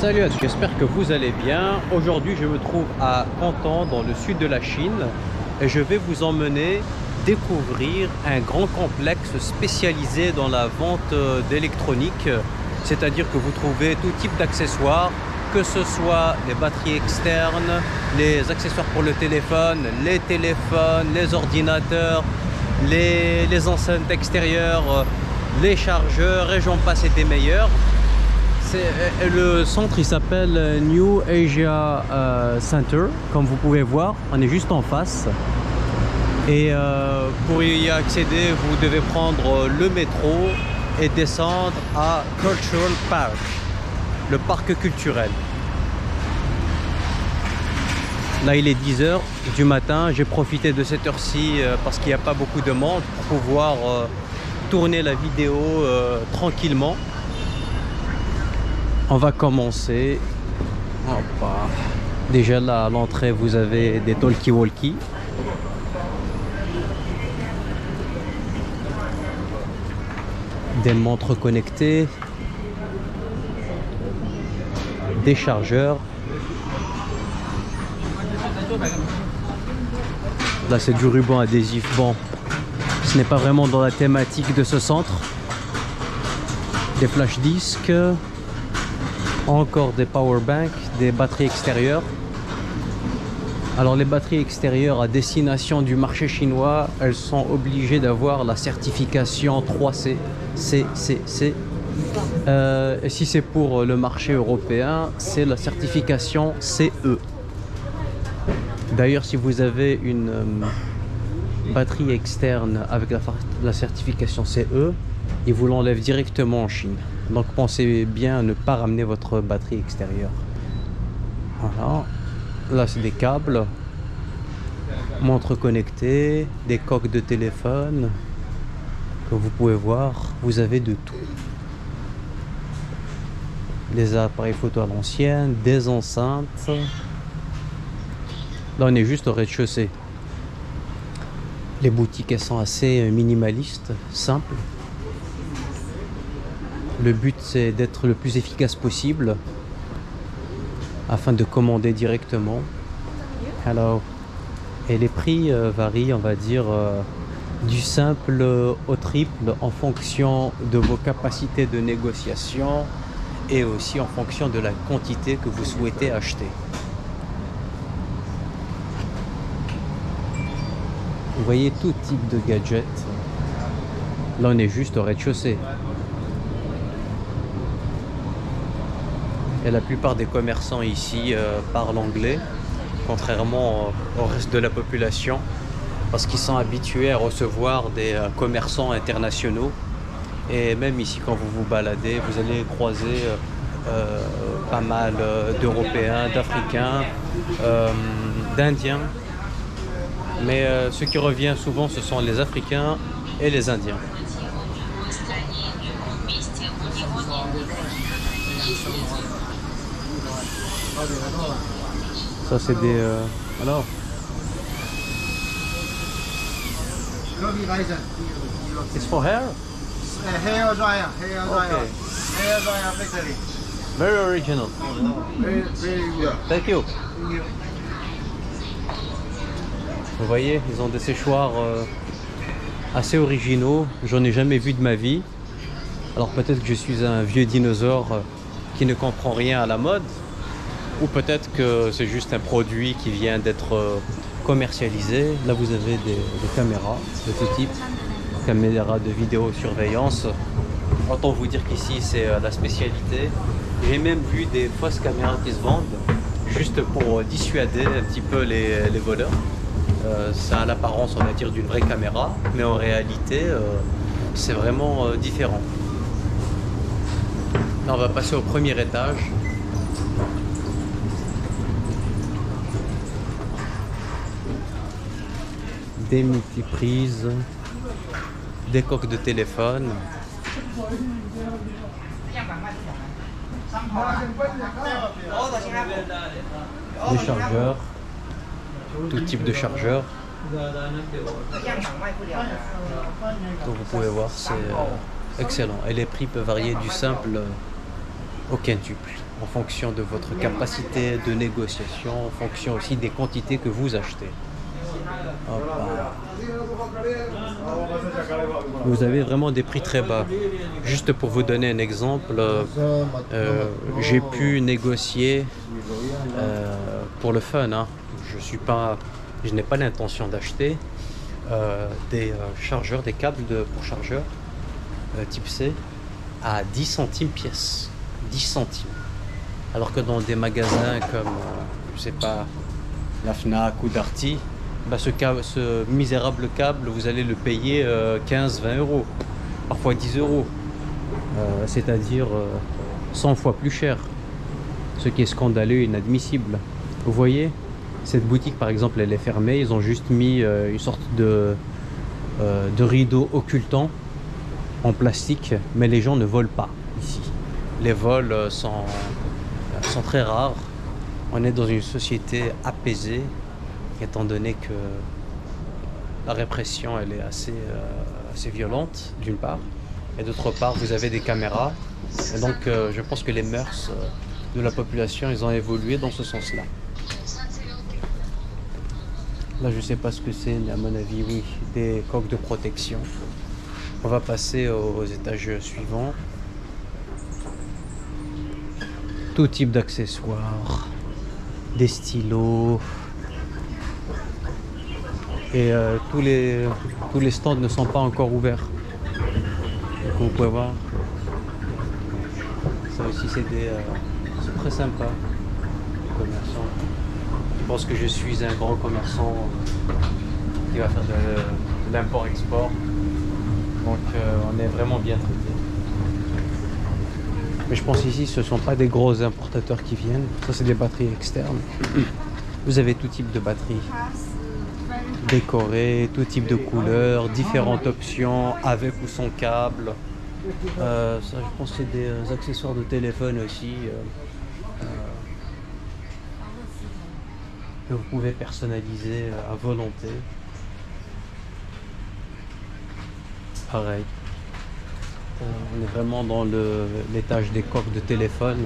Salut à tous, j'espère que vous allez bien. Aujourd'hui, je me trouve à Canton, dans le sud de la Chine, et je vais vous emmener découvrir un grand complexe spécialisé dans la vente d'électronique. C'est-à-dire que vous trouvez tout type d'accessoires, que ce soit les batteries externes, les accessoires pour le téléphone, les téléphones, les ordinateurs, les enceintes extérieures, les chargeurs, et j'en passe et des meilleurs. Le centre il s'appelle New Asia Center, comme vous pouvez voir, on est juste en face. Et pour y accéder, vous devez prendre le métro et descendre à Cultural Park, le parc culturel. Là il est 10 h du matin, j'ai profité de cette heure-ci parce qu'il n'y a pas beaucoup de monde pour pouvoir tourner la vidéo tranquillement. On va commencer. Hoppa. Déjà là à l'entrée vous avez des talkie-walkie. Des montres connectées. Des chargeurs. Là c'est du ruban adhésif. Bon, ce n'est pas vraiment dans la thématique de ce centre. Des flash disques. Encore des power banks, des batteries extérieures. Alors les batteries extérieures à destination du marché chinois, elles sont obligées d'avoir la certification 3C, CCC. Et si c'est pour le marché européen, c'est la certification CE. D'ailleurs, si vous avez une batterie externe avec la certification CE, ils vous l'enlèvent directement en Chine. Donc pensez bien à ne pas ramener votre batterie extérieure. Voilà. Là c'est des câbles, montres connectées, des coques de téléphone. Comme vous pouvez voir, vous avez de tout. Des appareils photo à l'ancienne, des enceintes. Là on est juste au rez-de-chaussée. Les boutiques elles sont assez minimalistes, simples. Le but c'est d'être le plus efficace possible afin de commander directement. Hello. Et les prix varient, on va dire, du simple au triple en fonction de vos capacités de négociation et aussi en fonction de la quantité que vous souhaitez acheter. Vous voyez tout type de gadgets. Là on est juste au rez-de-chaussée. Et la plupart des commerçants ici parlent anglais, contrairement au reste de la population, parce qu'ils sont habitués à recevoir des commerçants internationaux. Et même ici, quand vous vous baladez, vous allez croiser pas mal d'Européens, d'Africains, d'Indiens. Mais ce qui revient souvent, ce sont les Africains et les Indiens. Ça c'est des... alors it's for hair? Hair dryer, hair dryer. Okay. Hair dryer factory. Very original. Very good. Thank you. Vous voyez, ils ont des séchoirs assez originaux. J'en ai jamais vu de ma vie. Alors peut-être que je suis un vieux dinosaure qui ne comprend rien à la mode. Ou peut-être que c'est juste un produit qui vient d'être commercialisé. Là vous avez des caméras de tout type, caméras de vidéosurveillance. Autant vous dire qu'ici c'est la spécialité. J'ai même vu des fausses caméras qui se vendent juste pour dissuader un petit peu les voleurs. Ça a l'apparence, on va dire, d'une vraie caméra, mais en réalité c'est vraiment différent. Là on va passer au premier étage. Des multiprises, des coques de téléphone, des chargeurs, tout type de chargeurs. Donc vous pouvez voir, c'est excellent. Et les prix peuvent varier du simple au quintuple. en fonction de votre capacité de négociation, en fonction aussi des quantités que vous achetez. Hop là. Vous avez vraiment des prix très bas. Juste pour vous donner un exemple, j'ai pu négocier pour le fun, hein. Je n'ai pas l'intention d'acheter des chargeurs, des câbles pour chargeurs type C à 10 centimes pièce. 10 centimes. Alors que dans des magasins comme, je sais pas, la Fnac ou Darty, bah ce misérable câble, vous allez le payer 15-20 euros, parfois 10 euros, c'est-à-dire 100 fois plus cher, ce qui est scandaleux et inadmissible. Vous voyez, cette boutique par exemple, elle est fermée, ils ont juste mis une sorte de rideau occultant en plastique, mais les gens ne volent pas ici. Les vols sont très rares. On est dans une société apaisée, étant donné que la répression elle est assez violente d'une part, et d'autre part vous avez des caméras, et donc je pense que les mœurs de la population ils ont évolué dans ce sens-là. Là je sais pas ce que c'est, mais à mon avis oui, des coques de protection. On va passer aux étages suivants. Tout type d'accessoires, des stylos. Et tous les stands ne sont pas encore ouverts. Donc vous pouvez voir. Ça aussi c'est très sympa. Les commerçants. Je pense que je suis un grand commerçant qui va faire de l'import-export. Donc on est vraiment bien traité. Mais je pense ici ce ne sont pas des gros importateurs qui viennent. Ça c'est des batteries externes. Vous avez tout type de batteries. Décorées, tout type de couleurs, différentes options, avec ou sans câble. Ça je pense que c'est des accessoires de téléphone aussi. Que vous pouvez personnaliser à volonté. Pareil. On est vraiment dans l'étage des coques de téléphone.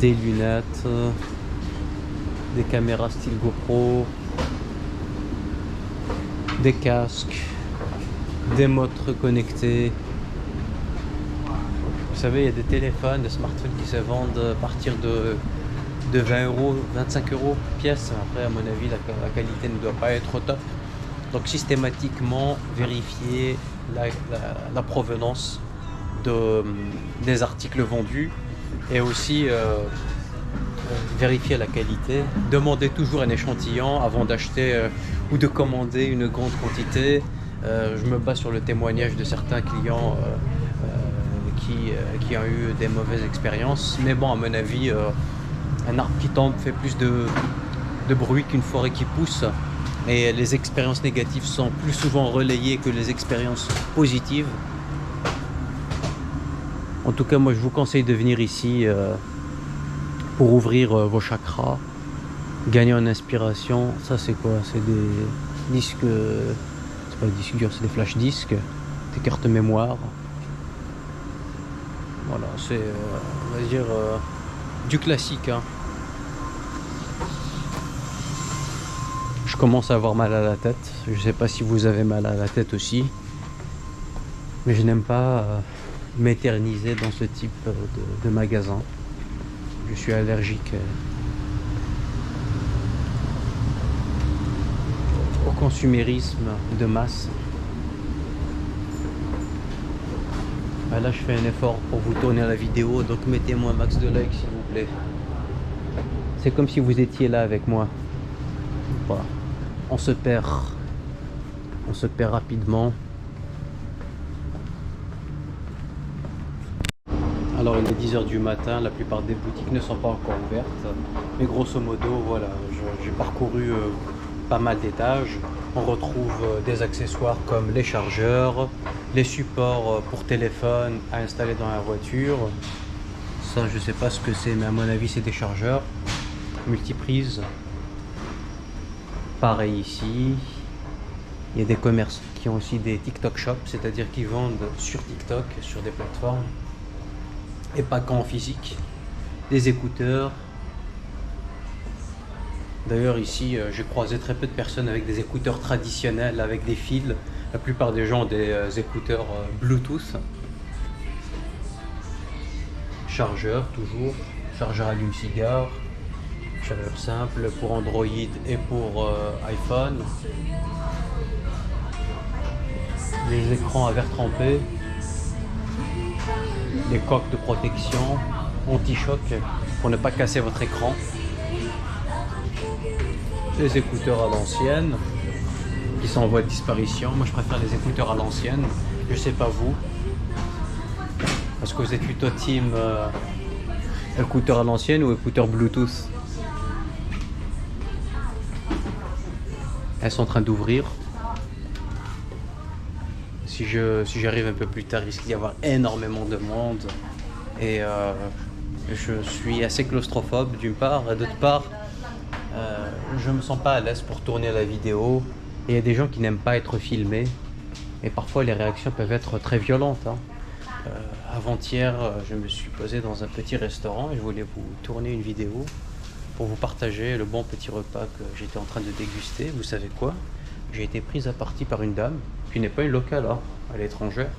Des lunettes, des caméras style GoPro, des casques, des montres connectées. Vous savez, il y a des téléphones, des smartphones qui se vendent à partir de 20 euros, 25 euros pièce. Après, à mon avis, la qualité ne doit pas être au top. Donc, systématiquement, vérifier la provenance des articles vendus et aussi vérifier la qualité. Demandez toujours un échantillon avant d'acheter ou de commander une grande quantité. Je me base sur le témoignage de certains clients qui ont eu des mauvaises expériences. Mais bon, à mon avis, un arbre qui tombe fait plus de bruit qu'une forêt qui pousse. Et les expériences négatives sont plus souvent relayées que les expériences positives. En tout cas, moi, je vous conseille de venir ici pour ouvrir vos chakras, gagner en inspiration. Ça, c'est quoi? C'est des disques... c'est pas des disques durs, c'est des flash disques, des cartes mémoire. Voilà, c'est, on va dire, du classique, hein. Je commence à avoir mal à la tête. Je sais pas si vous avez mal à la tête aussi. Mais je n'aime pas m'éterniser dans ce type de magasin. Je suis allergique au consumérisme de masse. Là, je fais un effort pour vous tourner la vidéo, donc mettez-moi un max de likes s'il vous plaît. C'est comme si vous étiez là avec moi. Voilà. On se perd rapidement. Alors il est 10 h du matin, la plupart des boutiques ne sont pas encore ouvertes. Mais grosso modo, voilà, j'ai parcouru pas mal d'étages. On retrouve des accessoires comme les chargeurs, les supports pour téléphone à installer dans la voiture. Ça, je sais pas ce que c'est, mais à mon avis, c'est des chargeurs multiprises. Pareil ici. Il y a des commerces qui qui ont aussi des TikTok Shop, c'est-à-dire qu'ils vendent sur TikTok, sur des plateformes, et pas qu'en physique, des écouteurs. D'ailleurs ici, j'ai croisé très peu de personnes avec des écouteurs traditionnels, avec des fils. La plupart des gens ont des écouteurs Bluetooth. Chargeur toujours, chargeur allume-cigare, chargeur simple pour Android et pour iPhone. Les écrans à verre trempé, les coques de protection, anti-choc pour ne pas casser votre écran. Les écouteurs à l'ancienne qui sont en voie de disparition. Moi je préfère les écouteurs à l'ancienne, je sais pas vous. Est-ce que vous êtes plutôt team écouteurs à l'ancienne ou écouteurs Bluetooth? Elles sont en train d'ouvrir. Si j'arrive un peu plus tard, il risque d'y avoir énormément de monde. Et je suis assez claustrophobe d'une part, et d'autre part, je me sens pas à l'aise pour tourner la vidéo. Et il y a des gens qui n'aiment pas être filmés. Et parfois les réactions peuvent être très violentes. Avant-hier, je me suis posé dans un petit restaurant et je voulais vous tourner une vidéo pour vous partager le bon petit repas que j'étais en train de déguster. Vous savez quoi? J'ai été prise à partie par une dame qui n'est pas une locale, elle est étrangère.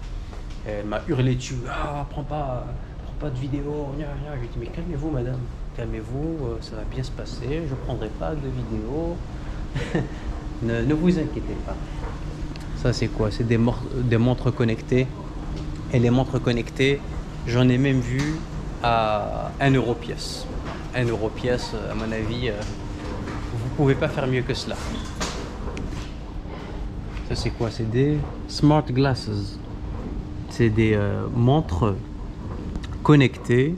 Et elle m'a hurlé dessus. Ah, prends pas de vidéo. Je lui ai dit mais calmez-vous madame, calmez-vous, ça va bien se passer, je prendrai pas de vidéo. ne vous inquiétez pas. Ça c'est quoi? C'est des montres connectées. Et les montres connectées, j'en ai même vu à 1 euro pièce. 1 euro pièce, à mon avis, vous pouvez pas faire mieux que cela. Ça c'est quoi? C'est des smart glasses. C'est des montres connectées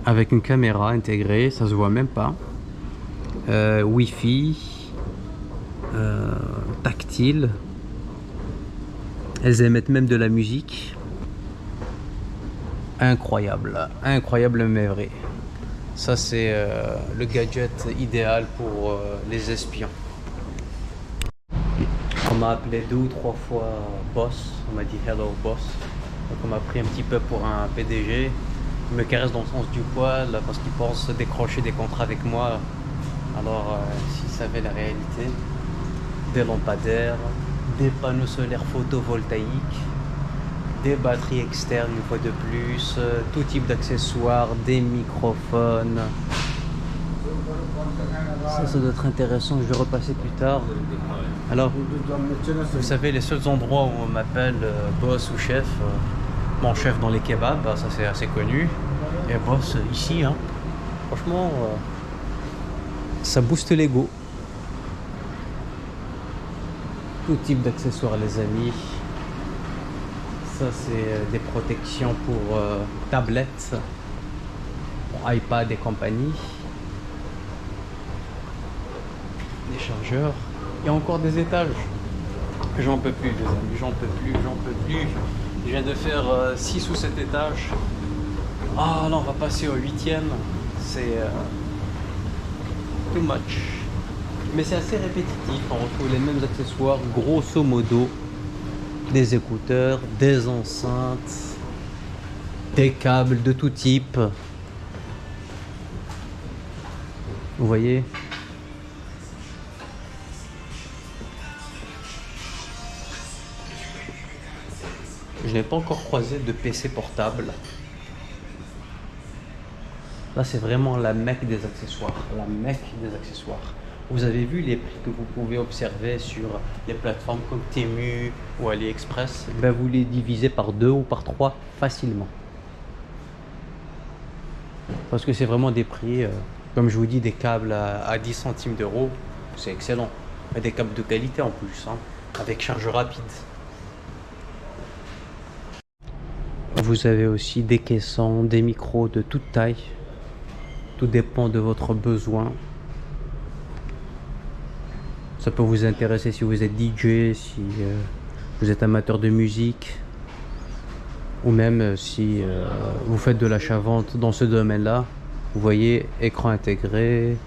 avec une caméra intégrée, ça se voit même pas. Wi-Fi, tactile. Elles émettent même de la musique. Incroyable, incroyable mais vrai. Ça c'est le gadget idéal pour les espions. On m'a appelé 2 ou 3 fois boss, on m'a dit hello boss. Donc on m'a pris un petit peu pour un PDG. Il me caresse dans le sens du poil parce qu'il pense décrocher des contrats avec moi. Alors s'il savait la réalité, des lampadaires, des panneaux solaires photovoltaïques, des batteries externes une fois de plus, tout type d'accessoires, des microphones. Ça doit être intéressant, je vais repasser plus tard. Alors, vous savez, les seuls endroits où on m'appelle boss ou chef, mon chef dans les kebabs, ça c'est assez connu, et boss ici, franchement, ça booste l'ego. Tout type d'accessoires les amis. Ça c'est des protections pour tablettes, pour iPad et compagnie. Des chargeurs. Il y a encore des étages. J'en peux plus les amis, j'en peux plus. Je viens de faire 6 ou 7 étages. Ah là on va passer au 8e. C'est too much. Mais c'est assez répétitif, on retrouve les mêmes accessoires, grosso modo. Des écouteurs, des enceintes, des câbles de tout type. Vous voyez? Je n'ai pas encore croisé de PC portable. Là, c'est vraiment la mecque des accessoires. La mecque des accessoires. Vous avez vu les prix que vous pouvez observer sur les plateformes comme Temu ou AliExpress, ben vous les divisez par 2 ou par 3 facilement. Parce que c'est vraiment des prix, comme je vous dis, des câbles à 10 centimes d'euros, c'est excellent. Et des câbles de qualité en plus, avec charge rapide. Vous avez aussi des caissons, des micros de toute taille. Tout dépend de votre besoin. Ça peut vous intéresser si vous êtes DJ, si vous êtes amateur de musique, ou même si vous faites de l'achat-vente dans ce domaine-là. Vous voyez, écran intégré,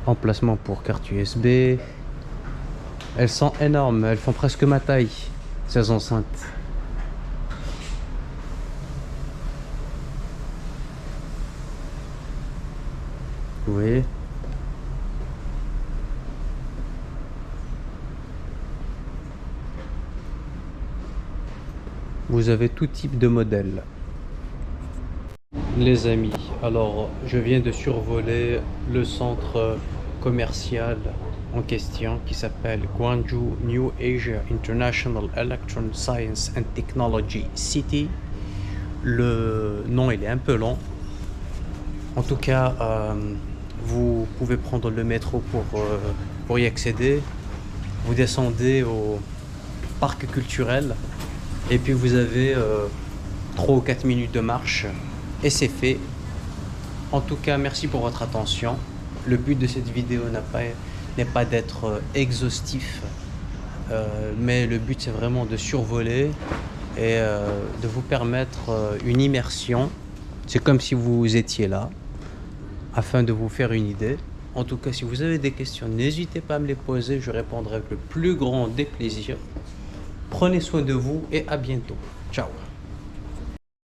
emplacement pour carte USB. Elles sont énormes, elles font presque ma taille. Ces enceintes. Vous voyez? Vous avez tout type de modèle. Les amis, alors je viens de survoler le centre commercial en question qui s'appelle Gwangju New Asia International Electron Science and Technology City. Le nom il est un peu long. En tout cas, vous pouvez prendre le métro pour y accéder. Vous descendez au parc culturel et puis vous avez 3 ou 4 minutes de marche et c'est fait. En tout cas, merci pour votre attention. Le but de cette vidéo n'est pas d'être exhaustif, mais le but c'est vraiment de survoler et de vous permettre une immersion. C'est comme si vous étiez là, afin de vous faire une idée. En tout cas, si vous avez des questions, n'hésitez pas à me les poser, je répondrai avec le plus grand des plaisirs. Prenez soin de vous et à bientôt. Ciao.